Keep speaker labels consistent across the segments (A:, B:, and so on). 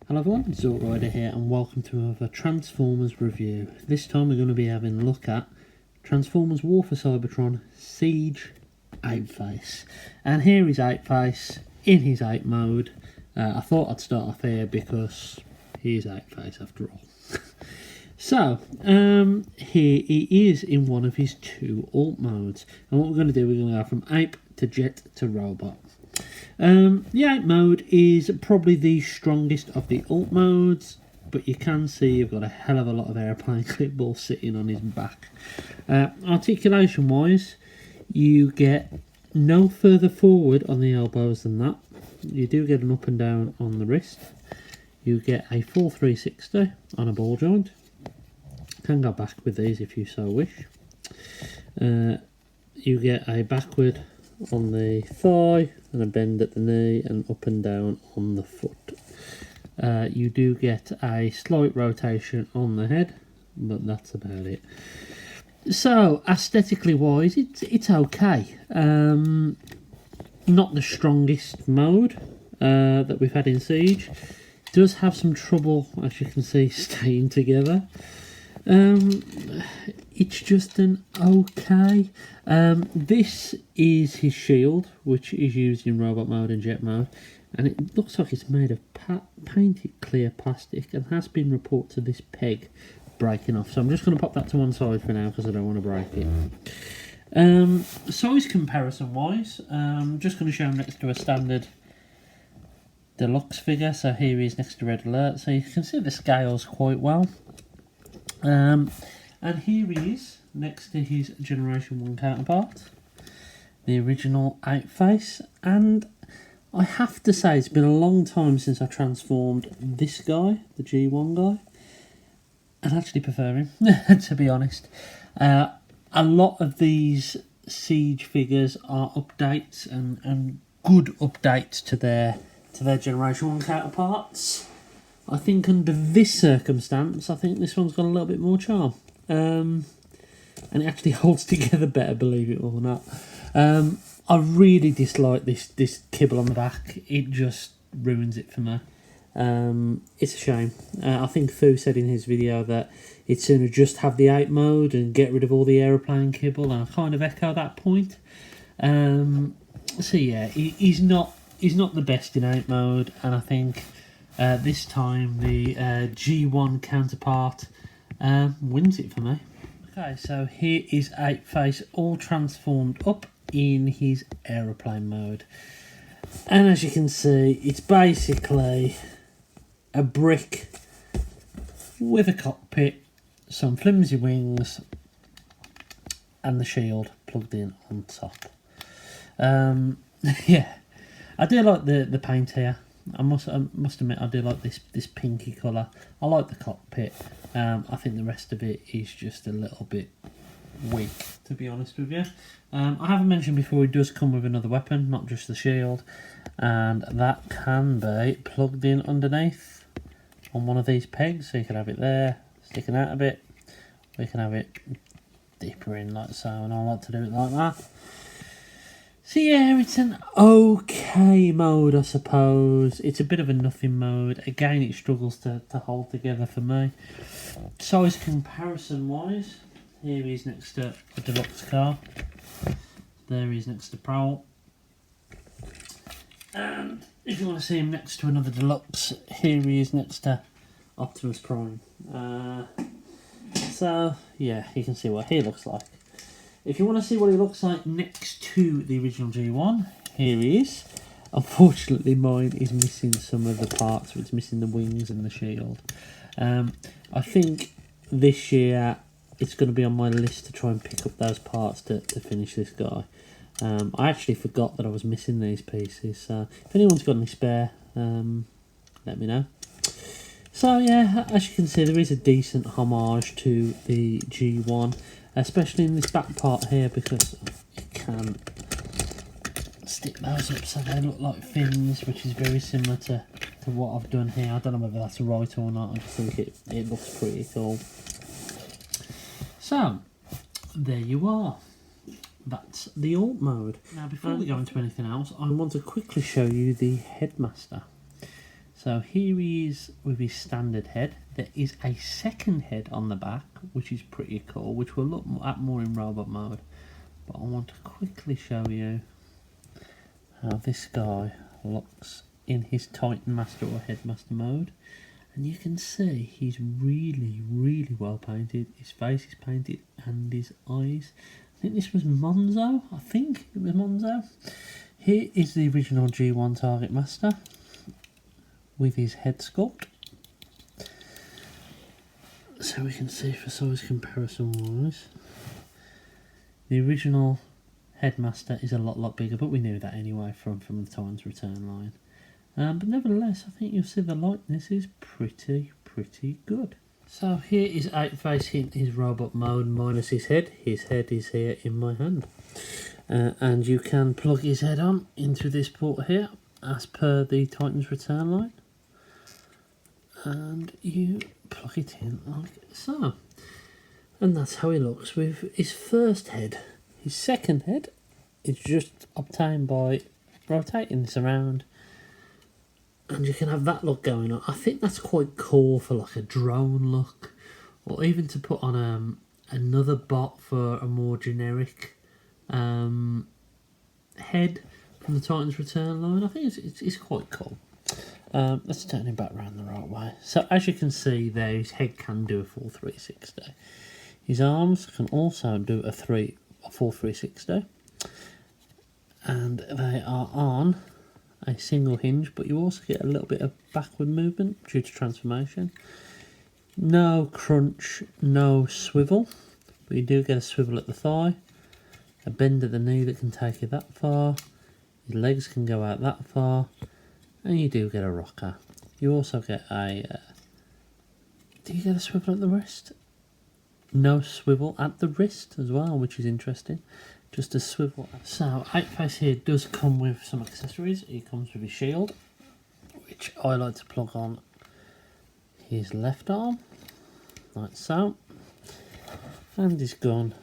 A: Hello everyone, it's Rider here and welcome to another Transformers review. This time we're going to be having a look at Transformers War for Cybertron Siege Apeface. And here is Apeface in his ape mode. I thought I'd start off here because he is Apeface after all. So, here he is in one of his two alt modes. And what we're going to do, we're going to go from ape to jet to robot. The ape mode is probably the strongest of the alt modes, but you can see you've got a hell of a lot of airplane clipball sitting on his back. Articulation wise, you get no further forward on the elbows than that. You do get an up and down on the wrist. You get a full 360 on a ball joint. Can go back with these if you so wish. You get a backward on the thigh and a bend at the knee and up and down on the foot. You do get a slight rotation on the head, but that's about it. So aesthetically wise, it's okay. Not the strongest mode that we've had in Siege. It does have some trouble, as you can see, staying together. It's just an okay. This is his shield, which is used in robot mode and jet mode, and it looks like it's made of painted clear plastic and has been reported to this peg breaking off. So I'm just going to pop that to one side for now because I don't want to break it. Size comparison wise, I'm just going to show him next to a standard deluxe figure. So here he is next to Red Alert, so you can see the scales quite well. And here he is next to his Generation 1 counterpart, the original Apeface. And I have to say, it's been a long time since I transformed this guy, the G1 guy, and I actually prefer him, to be honest. A lot of these Siege figures are updates and good updates to their Generation 1 counterparts. I think under this circumstance, I think this one's got a little bit more charm. And it actually holds together better, believe it or not. I really dislike this kibble on the back. It just ruins it for me. It's a shame. I think Fu said in his video that he'd sooner just have the ape mode and get rid of all the aeroplane kibble, and I kind of echo that point. So yeah, he's not the best in ape mode, and I think this time the G1 counterpart wins it for me. Okay, so here is Apeface all transformed up in his aeroplane mode. And as you can see, it's basically a brick with a cockpit, some flimsy wings, and the shield plugged in on top. Yeah, I do like the paint here. I must admit, I do like this pinky colour. I like the cockpit. I think the rest of it is just a little bit weak, to be honest with you. I haven't mentioned before, he does come with another weapon, not just the shield, and that can be plugged in underneath on one of these pegs. So you can have it there, sticking out a bit. We can have it deeper in like so, and I like to do it like that. So yeah, it's an okay mode, I suppose. It's a bit of a nothing mode. Again, it struggles to hold together for me. Size comparison wise, here he is next to a deluxe car. There he is next to Prowl. And if you want to see him next to another deluxe, here he is next to Optimus Prime. So yeah, you can see what he looks like. If you want to see what he looks like next to the original G1, here he is. Unfortunately, mine is missing some of the parts. It's missing the wings and the shield. I think this year it's going to be on my list to try and pick up those parts to finish this guy. I actually forgot that I was missing these pieces. So if anyone's got any spare, let me know. So yeah, as you can see, there is a decent homage to the G1. Especially in this back part here, because you can stick those up so they look like fins, which is very similar to what I've done here. I don't know whether that's right or not, I just think it looks pretty cool. So, there you are. That's the alt mode. Now before we go into anything else, I want to quickly show you the headmaster. So here he is with his standard head. There is a second head on the back, which is pretty cool, which we'll look at more in robot mode. But I want to quickly show you how this guy looks in his Titan Master or Headmaster mode. And you can see he's really, really well painted. His face is painted and his eyes. I think this was Monzo. I think it was Monzo. Here is the original G1 Target Master with his head sculpt. So we can see for size comparison wise, the original Headmaster is a lot bigger, but we knew that anyway from the Titan's Return line. But nevertheless, I think you'll see the likeness is pretty good. So here is Apeface in his robot mode minus his head. His head is here in my hand. And you can plug his head on into this port here, as per the Titan's Return line. And you plug it in like so. And that's how he looks with his first head. His second head is just obtained by rotating this around. And you can have that look going on. I think that's quite cool for like a drone look. Or even to put on another bot for a more generic head from the Titan's Return line. I think it's quite cool. Let's turn him back around the right way. So as you can see there, his head can do a full 360. His arms can also do a full 360. And they are on a single hinge, but you also get a little bit of backward movement due to transformation. No crunch, no swivel, but you do get a swivel at the thigh, a bend at the knee that can take you that far, your legs can go out that far, and you do get a rocker. You also get a do you get a swivel at the wrist? No swivel at the wrist as well, which is interesting. Just a swivel. So Apeface here does come with some accessories. He comes with his shield, which I like to plug on his left arm, like so, and his gun,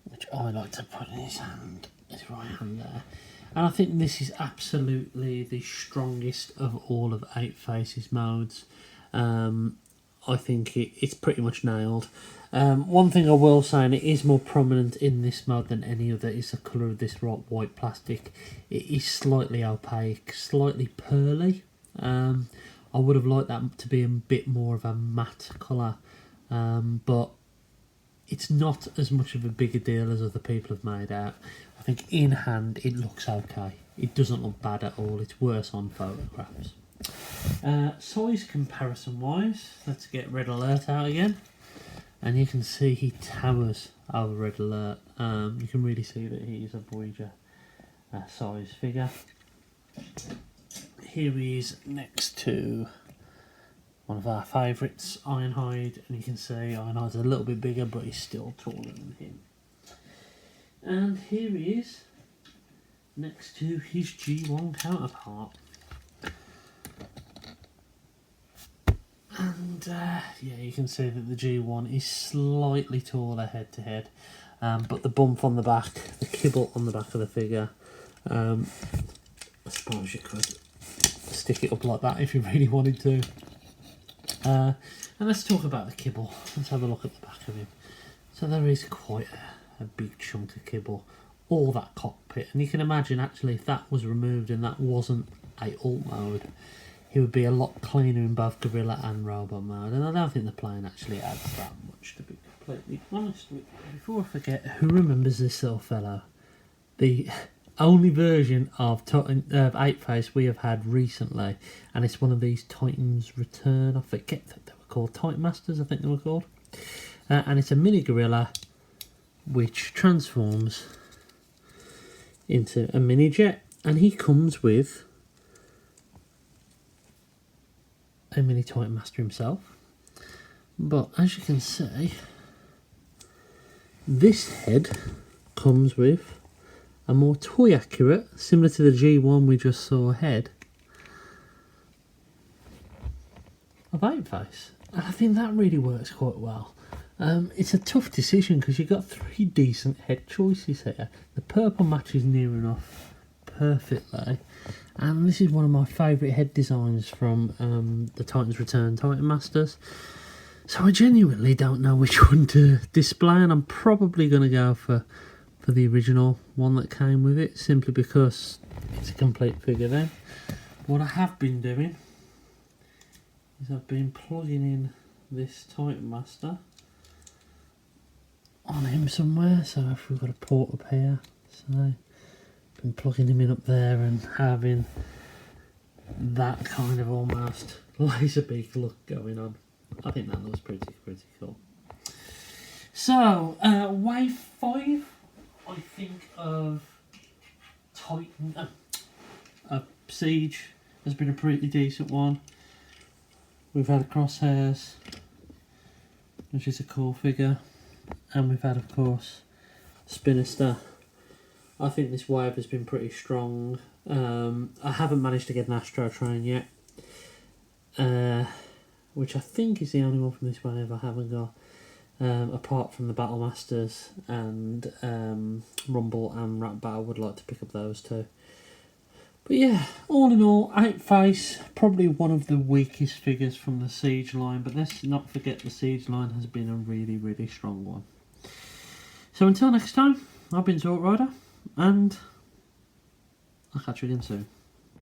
A: which I like to put in his hand, his right hand there. And I think this is absolutely the strongest of all of Apeface's modes. I think it's pretty much nailed. One thing I will say, and it is more prominent in this mode than any other, is the colour of this white plastic. It is slightly opaque, slightly pearly. I would have liked that to be a bit more of a matte colour, but it's not as much of a bigger deal as other people have made out. I think in hand it looks okay. It doesn't look bad at all. It's worse on photographs. Size comparison wise, let's get Red Alert out again. And you can see he towers over Red Alert. You can really see that he is a Voyager size figure. Here he is next to one of our favourites, Ironhide, and you can see Ironhide's a little bit bigger, but he's still taller than him. And here he is next to his G1 counterpart. And yeah, you can see that the G1 is slightly taller head to head, but the bump on the back, the kibble on the back of the figure, I suppose you could stick it up like that if you really wanted to. And let's talk about the kibble. Let's have a look at the back of him. So there is quite a big chunk of kibble, all that cockpit, and you can imagine actually if that was removed and that wasn't a alt mode, he would be a lot cleaner in both Gorilla and Robot mode, and I don't think the plane actually adds that much, to be completely honest with you. Before I forget, who remembers this little fellow? The only version of Apeface we have had recently, and it's one of these Titan's Return, I forget that they were called Titan Masters, I think they were called, and it's a mini gorilla which transforms into a mini jet, and he comes with a mini Titan Master himself. But as you can see, this head comes with a more toy accurate, similar to the G1 we just saw head, of Apeface. And I think that really works quite well. It's a tough decision because you've got three decent head choices here. The purple matches near enough perfectly. And this is one of my favourite head designs from the Titans Return Titan Masters. So I genuinely don't know which one to display, and I'm probably going to go for the original one that came with it, simply because it's a complete figure then. What I have been doing is I've been plugging in this Titan Master on him somewhere. So if we've got a port up here, so been plugging him in up there and having that kind of almost laser beak look going on. I think that looks pretty cool. So wave 5, I think of Titan Siege has been a pretty decent one. We've had Crosshairs, which is a cool figure, and we've had, of course, Spinister. I think this wave has been pretty strong. I haven't managed to get an Astro Train yet, which I think is the only one from this wave I haven't got, apart from the Battle Masters and Rumble and Rat Battle. I would like to pick up those two. But yeah, all in all, Apeface, probably one of the weakest figures from the Siege line, but let's not forget the Siege line has been a really strong one. So until next time, I've been Zork Rider, and I'll catch you again soon.